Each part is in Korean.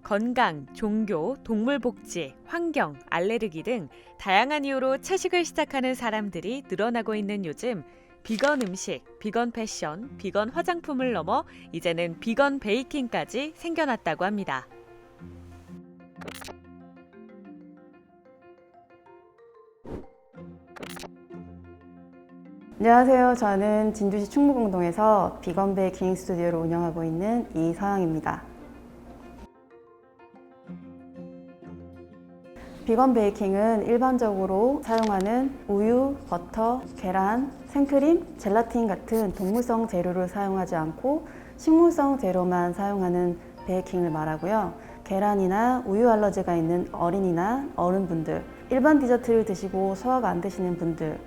건강, 종교, 동물 복지, 환경, 알레르기 등 다양한 이유로 채식을 시작하는 사람들이 늘어나고 있는 요즘, 비건 음식, 비건 패션, 비건 화장품을 넘어 이제는 비건 베이킹까지 생겨났다고 합니다. 안녕하세요. 저는 진주시 충무공동에서 비건 베이킹 스튜디오를 운영하고 있는 이서영입니다. 비건 베이킹은 일반적으로 사용하는 우유, 버터, 계란, 생크림, 젤라틴 같은 동물성 재료를 사용하지 않고 식물성 재료만 사용하는 베이킹을 말하고요. 계란이나 우유 알러지가 있는 어린이나 어른분들, 일반 디저트를 드시고 소화가 안 되시는 분들,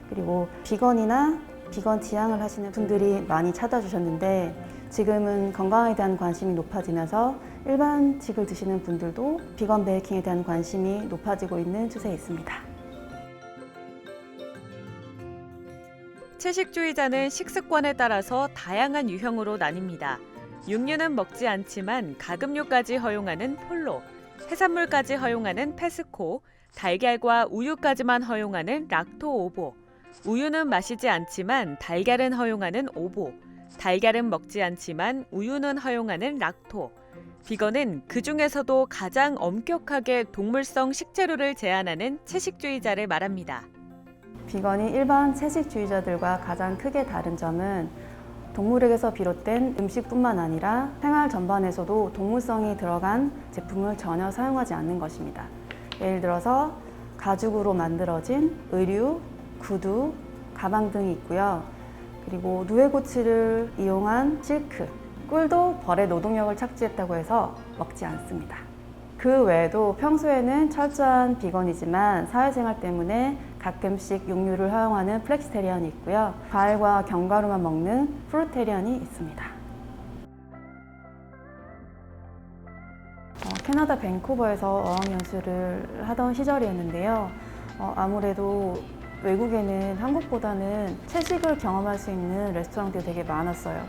그리고 비건이나 비건 지향을 하시는 분들이 많이 찾아주셨는데, 지금은 건강에 대한 관심이 높아지면서 일반식을 드시는 분들도 비건 베이킹에 대한 관심이 높아지고 있는 추세에 있습니다. 채식주의자는 식습관에 따라서 다양한 유형으로 나뉩니다. 육류는 먹지 않지만 가금류까지 허용하는 폴로, 해산물까지 허용하는 페스코, 달걀과 우유까지만 허용하는 락토 오보, 우유는 마시지 않지만 달걀은 허용하는 오보, 달걀은 먹지 않지만 우유는 허용하는 락토, 비건은 그 중에서도 가장 엄격하게 동물성 식재료를 제한하는 채식주의자를 말합니다. 비건이 일반 채식주의자들과 가장 크게 다른 점은 동물에게서 비롯된 음식뿐만 아니라 생활 전반에서도 동물성이 들어간 제품을 전혀 사용하지 않는 것입니다. 예를 들어서 가죽으로 만들어진 의류, 구두, 가방 등이 있고요. 그리고 누에고치를 이용한 실크, 꿀도 벌의 노동력을 착취했다고 해서 먹지 않습니다. 그 외에도 평소에는 철저한 비건이지만 사회생활 때문에 가끔씩 육류를 허용하는 플렉시테리언이 있고요. 과일과 견과류만 먹는 프루테리언이 있습니다. 캐나다 밴쿠버에서 어학연수를 하던 시절이었는데요. 아무래도 외국에는 한국보다는 채식을 경험할 수 있는 레스토랑들이 되게 많았어요.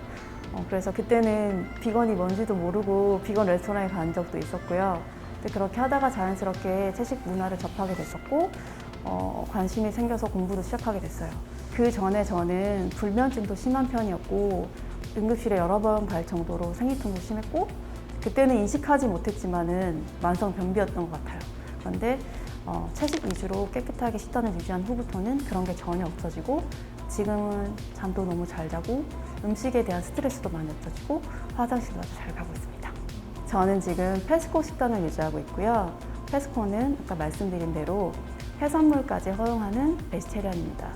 그래서 그때는 비건이 뭔지도 모르고 비건 레스토랑에 간 적도 있었고요. 근데 그렇게 하다가 자연스럽게 채식 문화를 접하게 됐었고, 관심이 생겨서 공부도 시작하게 됐어요. 그 전에 저는 불면증도 심한 편이었고, 응급실에 여러 번 갈 정도로 생리통도 심했고, 그때는 인식하지 못했지만은 만성 변비였던 것 같아요. 그런데 채식 위주로 깨끗하게 식단을 유지한 후부터는 그런 게 전혀 없어지고, 지금은 잠도 너무 잘 자고 음식에 대한 스트레스도 많이 없어지고 화장실도 아주 잘 가고 있습니다. 저는 지금 페스코 식단을 유지하고 있고요. 페스코는 아까 말씀드린 대로 해산물까지 허용하는 베지테리안입니다.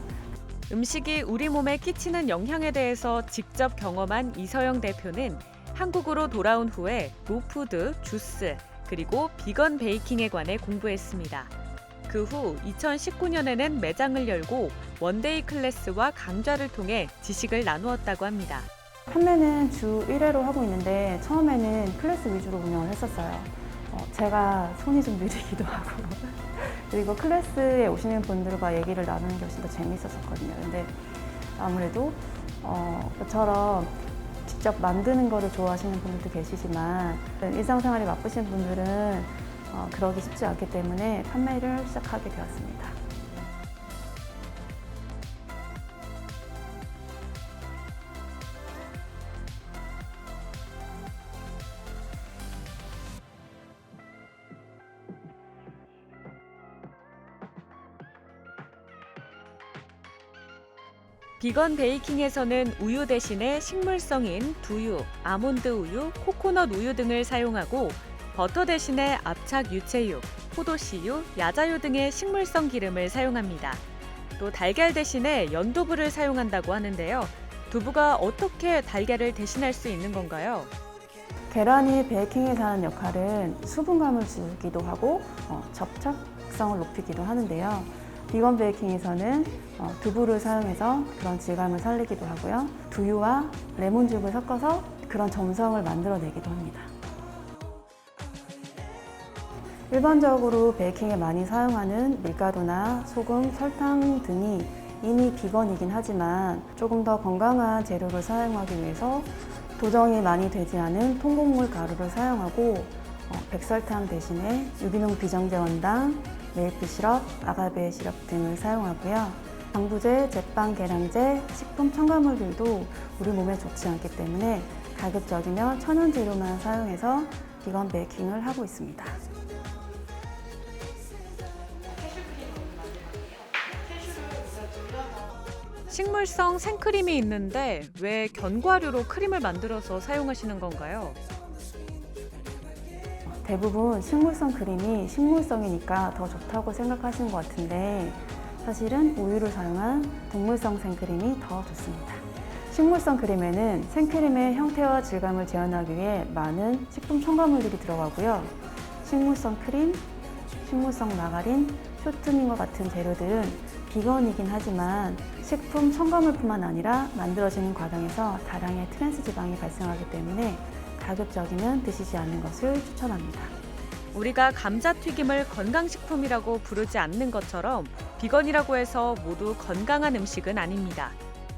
음식이 우리 몸에 끼치는 영향에 대해서 직접 경험한 이서영 대표는 한국으로 돌아온 후에 로푸드, 주스, 그리고 비건 베이킹에 관해 공부했습니다. 그 후 2019년에는 매장을 열고 원데이 클래스와 강좌를 통해 지식을 나누었다고 합니다. 판매는 주 1회로 하고 있는데 처음에는 클래스 위주로 운영을 했었어요. 제가 손이 좀 느리기도 하고 그리고 클래스에 오시는 분들과 얘기를 나누는 게 훨씬 더 재미있었거든요. 근데 아무래도 저처럼 직접 만드는 거를 좋아하시는 분들도 계시지만 일상생활이 바쁘신 분들은 그러기 쉽지 않기 때문에 판매를 시작하게 되었습니다. 비건 베이킹에서는 우유 대신에 식물성인 두유, 아몬드 우유, 코코넛 우유 등을 사용하고 버터 대신에 압착 유채유, 포도씨유, 야자유 등의 식물성 기름을 사용합니다. 또 달걀 대신에 연두부를 사용한다고 하는데요. 두부가 어떻게 달걀을 대신할 수 있는 건가요? 계란이 베이킹에서 하는 역할은 수분감을 주기도 하고 접착성을 높이기도 하는데요. 비건 베이킹에서는 두부를 사용해서 그런 질감을 살리기도 하고요. 두유와 레몬즙을 섞어서 그런 점성을 만들어내기도 합니다. 일반적으로 베이킹에 많이 사용하는 밀가루나 소금, 설탕 등이 이미 비건이긴 하지만 조금 더 건강한 재료를 사용하기 위해서 도정이 많이 되지 않은 통곡물 가루를 사용하고 백설탕 대신에 유기농 비정제 원당, 메이플 시럽, 아가베 시럽 등을 사용하고요. 방부제, 제빵, 계량제, 식품 첨가물들도 우리 몸에 좋지 않기 때문에 가급적이면 천연 재료만 사용해서 비건 베이킹을 하고 있습니다. 식물성 생크림이 있는데 왜 견과류로 크림을 만들어서 사용하시는 건가요? 대부분 식물성 크림이 식물성이니까 더 좋다고 생각하시는 것 같은데 사실은 우유를 사용한 동물성 생크림이 더 좋습니다. 식물성 크림에는 생크림의 형태와 질감을 재현하기 위해 많은 식품 첨가물들이 들어가고요. 식물성 크림, 식물성 마가린, 쇼트닝과 같은 재료들은 비건이긴 하지만 식품 첨가물뿐만 아니라 만들어지는 과정에서 다량의 트랜스 지방이 발생하기 때문에 가급적이면 드시지 않는 것을 추천합니다. 우리가 감자튀김을 건강식품이라고 부르지 않는 것처럼 비건이라고 해서 모두 건강한 음식은 아닙니다.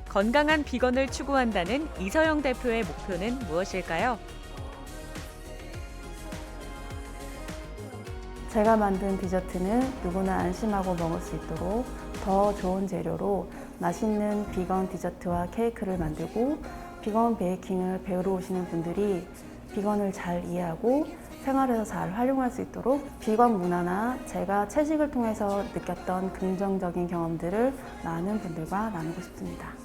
건강한 비건을 추구한다는 이서영 대표의 목표는 무엇일까요? 제가 만든 디저트는 누구나 안심하고 먹을 수 있도록 더 좋은 재료로 맛있는 비건 디저트와 케이크를 만들고 비건 베이킹을 배우러 오시는 분들이 비건을 잘 이해하고 생활에서 잘 활용할 수 있도록 비건 문화나 제가 채식을 통해서 느꼈던 긍정적인 경험들을 많은 분들과 나누고 싶습니다.